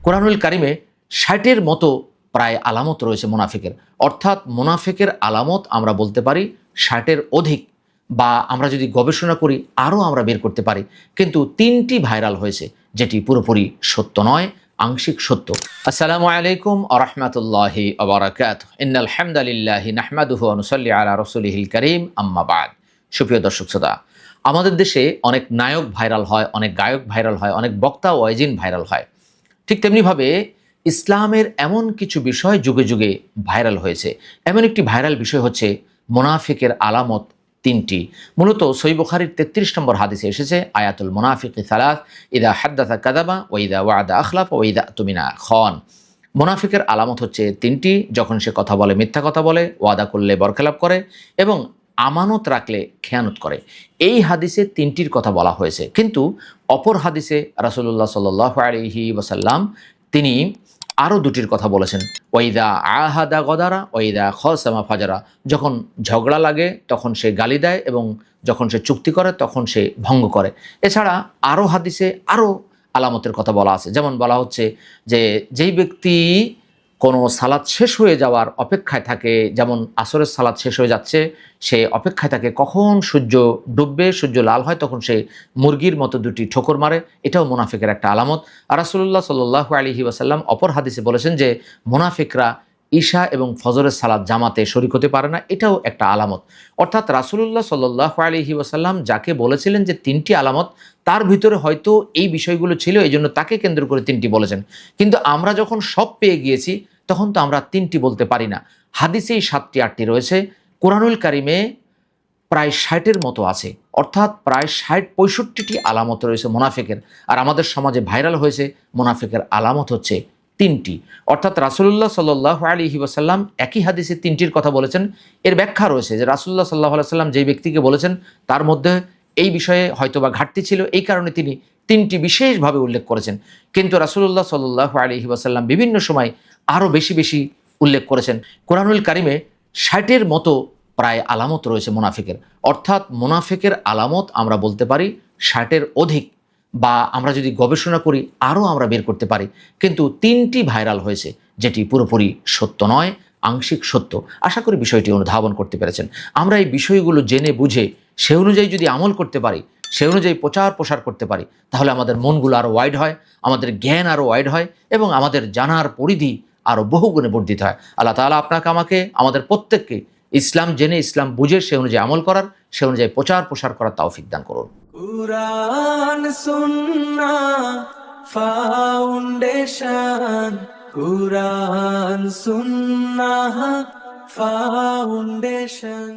কোরআনুল কারিমে ৬০-এর মতো প্রায় আলামত রয়েছে মুনাফিকের, অর্থাৎ মুনাফিকের আলামত আমরা বলতে পারি ৬০-এর অধিক, বা আমরা যদি গবেষণা করি আরও আমরা বের করতে পারি। কিন্তু ৩টি ভাইরাল হয়েছে, যেটি পুরোপুরি সত্য নয়, আংশিক সত্য। আসসালামু আলাইকুম ওয়া রাহমাতুল্লাহি ওয়া বারাকাতুহু। ইন্নাল হামদালিল্লাহি নাহমাদুহু ওয়া নুসাল্লি আলা রাসূলিহিল কারীম, আম্মা বাদ। সুপ্রিয় দর্শক শ্রোতা, আমাদের দেশে অনেক নায়ক ভাইরাল হয়, অনেক গায়ক ভাইরাল হয়, অনেক বক্তা ওয়াইজিন ভাইরাল হয়। ঠিক তেমনিভাবে ইসলামের এমন কিছু বিষয় যুগে যুগে ভাইরাল হয়েছে। এমন একটি ভাইরাল বিষয় হচ্ছে মুনাফিকের আলামত ৩টি। মূলত সহিহ বুখারীর ৩৩ নম্বর হাদিসে এসেছে, আয়াতুল মুনাফিকি সালাস, ইদা হাদ্দাসা কাযাবা ওয়া ইদা ওয়া'আদা আখলাফা ওয়া ইদা তুমিনা খান। মুনাফিকের আলামত হচ্ছে ৩টি: যখন সে কথা বলে মিথ্যা কথা বলে, ওয়াদা করলে বরখেলাপ করে এবং আমানত রাখলে খেয়ানত করে। এই হাদিসে ৩টির কথা বলা হয়েছে, কিন্তু অপর হাদিসে রাসূলুল্লাহ সাল্লাল্লাহু আলাইহি ওয়াসাল্লাম তিনি আরও ২টির কথা বলেছেন। ওয়াইদা আহাদা গদারা ওয়াইদা খাসামা ফাজারা। যখন ঝগড়া লাগে তখন সে গালি দেয় এবং যখন সে চুক্তি করে তখন সে ভঙ্গ করে। এছাড়া আরও হাদিসে আরও আলামতের কথা বলা আছে, যেমন বলা হচ্ছে যে যেই ব্যক্তি কোনো সালাত শেষ হয়ে যাওয়ার অপেক্ষায় থাকে, যেমন আসরের সালাত শেষ হয়ে যাচ্ছে, সে অপেক্ষায় থাকে কখন সূর্য ডুববে, সূর্য লাল হয়, তখন সে মুরগির মতো ২টি ঠোকর মারে। এটাও মুনাফিকের একটা আলামত। আর রাসূলুল্লাহ সাল্লাল্লাহু আলাইহি ওয়াসাল্লাম অপর হাদিসে বলেছেন যে মুনাফিকরা ঈশা এবং ফজরের সালাত জামাতে শরীক হতে পারে না, এটাও একটা আলামত। অর্থাৎ রাসূলুল্লাহ সাল্লাল্লাহু আলাইহি ওয়াসাল্লাম যাকে বলেছিলেন যে ৩টি আলামত, তার ভিতরে হয়তো এই বিষয়গুলো ছিল, এই জন্য তাকে কেন্দ্র করে ৩টি বলেছেন। কিন্তু আমরা যখন সব পেয়ে গিয়েছি তখন তো আমরা ৩টি বলতে পারি না। হাদিসেই ৭টি ৮টি রয়েছে, কোরআনুল কারিমে প্রায় ৬০-এর মতো আছে, অর্থাৎ প্রায় ৬০-৬৫টি আলামত রয়েছে মুনাফিকের। আর আমাদের সমাজে ভাইরাল হয়েছে মুনাফিকের আলামত হচ্ছে ৩টি। অর্থাৎ রাসূলুল্লাহ সাল্লাল্লাহু আলাইহি ওয়াসাল্লাম একই হাদিসে ৩টির কথা বলেছেন। এর ব্যাখ্যা রয়েছে যে রাসূলুল্লাহ সাল্লাল্লাহু আলাইহি ওয়াসাল্লাম যেই ব্যক্তিকে বলেছেন তার মধ্যে এই বিষয়ে হয়তোবা ঘাটতি ছিল, এই কারণে তিনি ৩টি বিশেষভাবে উল্লেখ করেছেন। কিন্তু রাসূলুল্লাহ সাল্লাল্লাহু আলাইহি ওয়াসাল্লাম বিভিন্ন সময় আরও বেশি বেশি উল্লেখ করেছেন। কোরআনুল কারিমে ৬০-এর মতো প্রায় আলামত রয়েছে মুনাফিকের, অর্থাৎ মুনাফিকের আলামত আমরা বলতে পারি ৬০-এর অধিক, বা আমরা যদি গবেষণা করি আরও আমরা বের করতে পারি। কিন্তু ৩টি ভাইরাল হয়েছে, যেটি পুরোপুরি সত্য নয়, আংশিক সত্য। আশা করি বিষয়টি অনুধাবন করতে পেরেছেন। আমরা এই বিষয়গুলো জেনে বুঝে সে অনুযায়ী যদি আমল করতে পারি, সে অনুযায়ী প্রচার প্রসার করতে পারি, তাহলে আমাদের মনগুলো আরও ওয়াইড হয়, আমাদের জ্ঞান আরও ওয়াইড হয় এবং আমাদের জানার পরিধি আরও বহুগুণে বর্ধিত হয়। আল্লাহ তাআলা আপনাকে, আমাকে, আমাদের প্রত্যেককে ইসলাম জেনে, ইসলাম বুঝে সে অনুযায়ী আমল করার, সে অনুযায়ী প্রচার প্রসার করার তৌফিক দান করুন। কুরআন সুন্নাহ ফাউন্ডেশন, কুরআন সুন্নাহ ফাউন্ডেশন।